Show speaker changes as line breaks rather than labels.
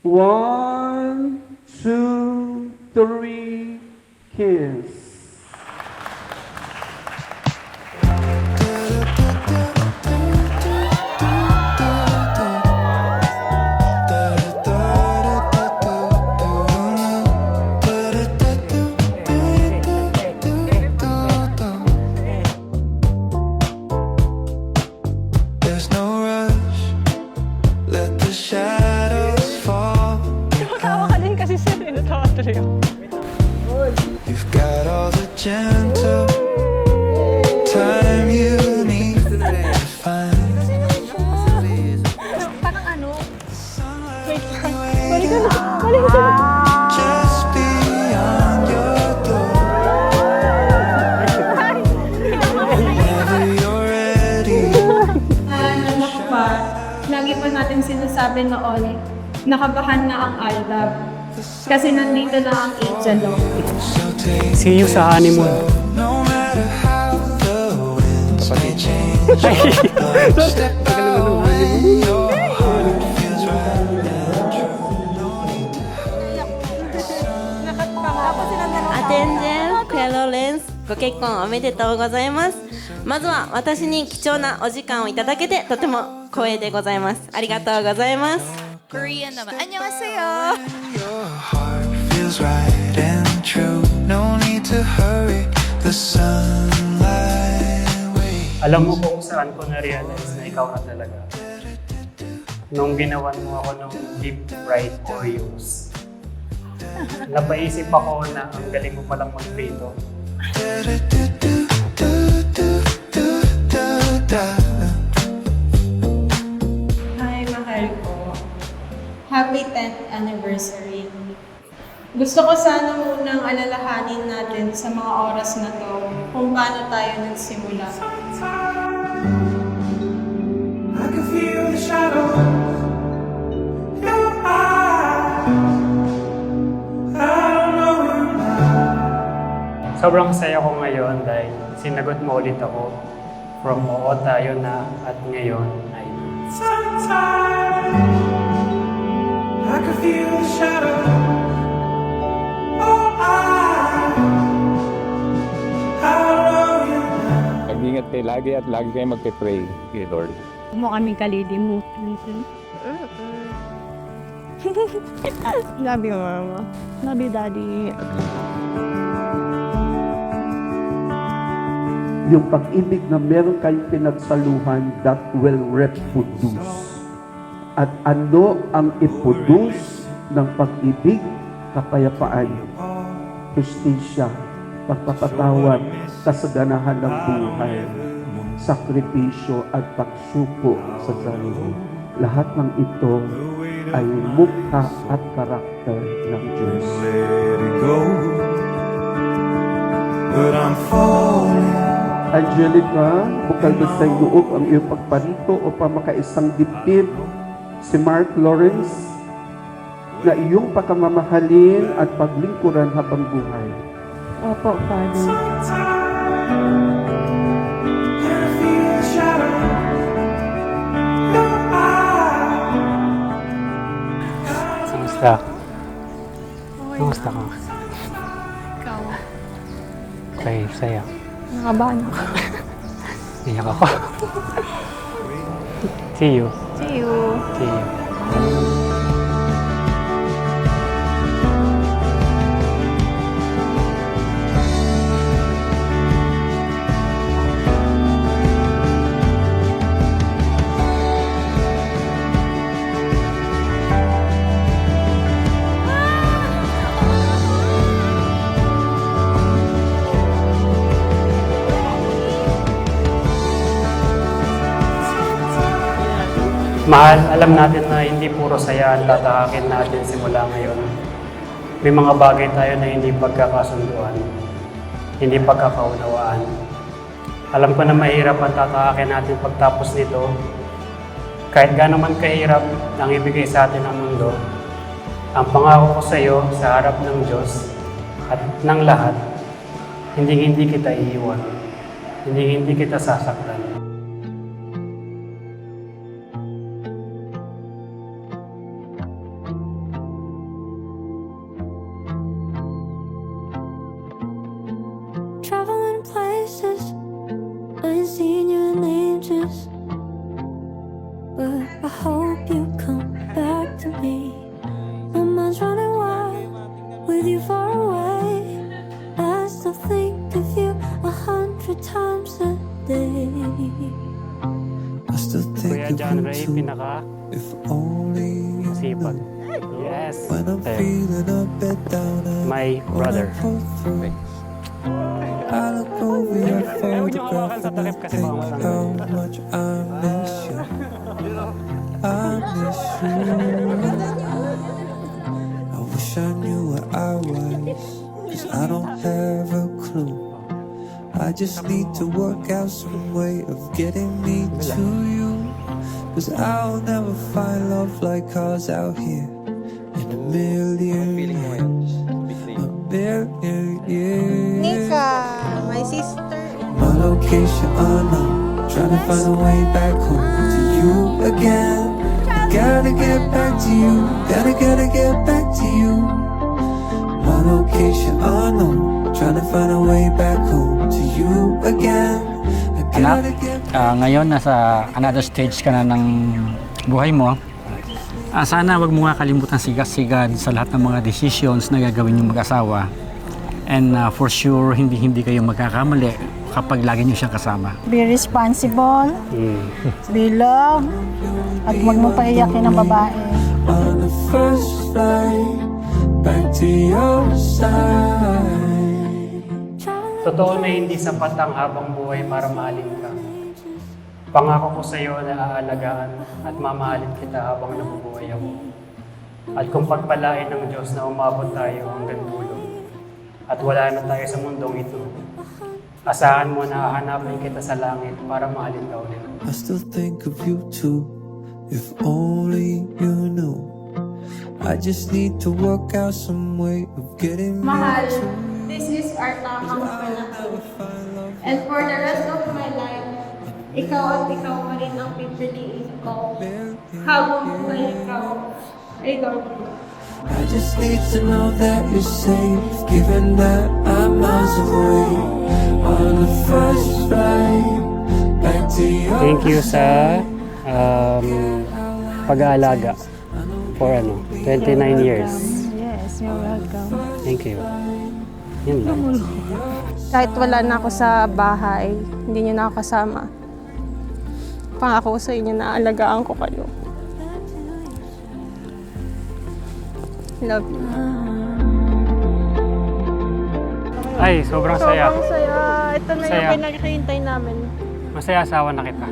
1, 2, 3, kiss.
There's no rush. Let the shadows fall.
Tawa ka din kasi sir, natawa tuloy ako.
You've got all the gentle time you need to find.
Parang ano? Wait lang. Balik ka na. Balik ka na.
Just beyond your door. Whenever you're ready.
Ano pa, lagi pa natin sinasabi na Ole, nakabahan na ang Aldab. Kasi nandito na ang Angel.
So take
See you sa honeymoon.
no matter how the winds may change. Step out when your heart feels right and true. No need to hurry.
アテンジェン、クエロレンス、ご結婚おめでとうございます。まずは私に貴重なお時間をいただけてとても光栄でございます。ありがとうございます。
Korean naman. 안녕하세요.
Your heart feels right and true. No need to hurry. The sunlight waits.
Alam mo kung saan ko na-realize na ikaw na talaga? Nung ginawan mo ako ng deep fried Oreos. Napaisip ako na ang galing mo palang magprito.
Hi, mahal ko. Happy 10th anniversary. Gusto ko sana munang alalahanin natin sa mga oras na to kung paano tayo nagsimula.
I can feel the shadows. Your eyes. I don't know you now.
Sobrang saya ko ngayon dahil sinagot mo ulit ako. From oo tayo na at ngayon ay
Sometimes I can feel the shadows. Oh, I love you now.
Mag-ingat kayo lagi at lagi kayo magpe-pray kay Lord.
Huwag mo kaming kalilimutan. Love you, mama. Love you, daddy.
Yung pag-ibig na meron kayong pinagsaluhan that will reproduce. At ano ang iproduce ng pag-ibig? Kapayapaan, justisya, pagpapatawad, kasaganahan ng buhay, sakripisyo at pagsuko sa sarili. Lahat ng ito ay mukha at karakter ng Diyos.
Let it go. But I'm falling.
Angelica, bukal ba sa loob ang iyong pagparito o pamakaisang dibdib? Si Mark Lawrence, na iyong pakamamahalin at paglingkuran habang buhay.
Opo, Father.
Kamusta? Kamusta ka?
Ikaw.
Okay, saya.
Nakabahan ako.
Iyak ako. See you.
See you.
See you. Mahal, alam natin na hindi puro saya ang tatahakin natin simula ngayon. May mga bagay tayo na hindi pagkakasunduan, hindi pagkakaunawaan. Alam ko na mahirap ang tatahakin natin pagtapos nito. Kahit gaano man kahirap ang ibigay sa atin ng mundo, ang pangako ko sa iyo sa harap ng Diyos at ng lahat, hindi kita iiwan, hindi kita sasaktan.
If only you
Sipag.
knew
Yes.
when I'm
Ayun.
feeling a bit down and
My brother.
pull through. I look over your
Ayaw niyo hawakan
photograph
sa
and I
takip kasi baka
think
matanggal.
how much I miss you. I miss you. I wish I knew where I was, 'cause I don't have a clue. I just need to work out some way of getting me to you, 'cause I'll never find love like ours out here in a million years. A million years.
Nika, my sister.
My location unknown, trying to find a way back home to you again. Gotta get back to you, gotta get back to you. My location unknown, trying to find a way back home to you again. I
Anak,
gotta get
ngayon nasa another stage ka na ng buhay mo. Sana wag mo nga kalimutan sigas-sigad sa lahat ng mga decisions na gagawin yung mag-asawa. And for sure, hindi kayo magkakamali kapag lagi niyo siyang kasama.
Be responsible,
Mm.
be loved, at huwag mo paiyakin ang babae.
on the first flight back to your side.
Totoo na hindi sapat ang habang buhay para mahalin ka. Pangako ko sa iyo na aalagaan at mamahalin kita habang nabubuhay ako. At kung pagpalain ng Diyos na umabot tayo hanggang dulo at wala na tayo sa mundong ito, asahan mo na hahanapin kita sa langit para mahalin ka ulit.
I still think of you too, if only you knew. I just need to work out some way of getting me
Mahal,
to
this is our tamang panahon. And for the rest of my life, ikaw at ikaw pa rin ang pipiliin ko. Habang buhay ikaw, I love you.
I just need to know that you're safe, given that I'm miles away on the first flight back to your
Thank you sa pag-aalaga for 29 years.
Yes, you're welcome.
Thank you. Yun lang.
Kahit wala na ako sa bahay, hindi niyo na ako kasama. Pangako ko sa inyo na alagaan ko kayo. Love you.
Ay, sobrang saya.
Sobrang saya. Ito na
Saya.
yung pinakihintay namin.
Masaya asawa na kita.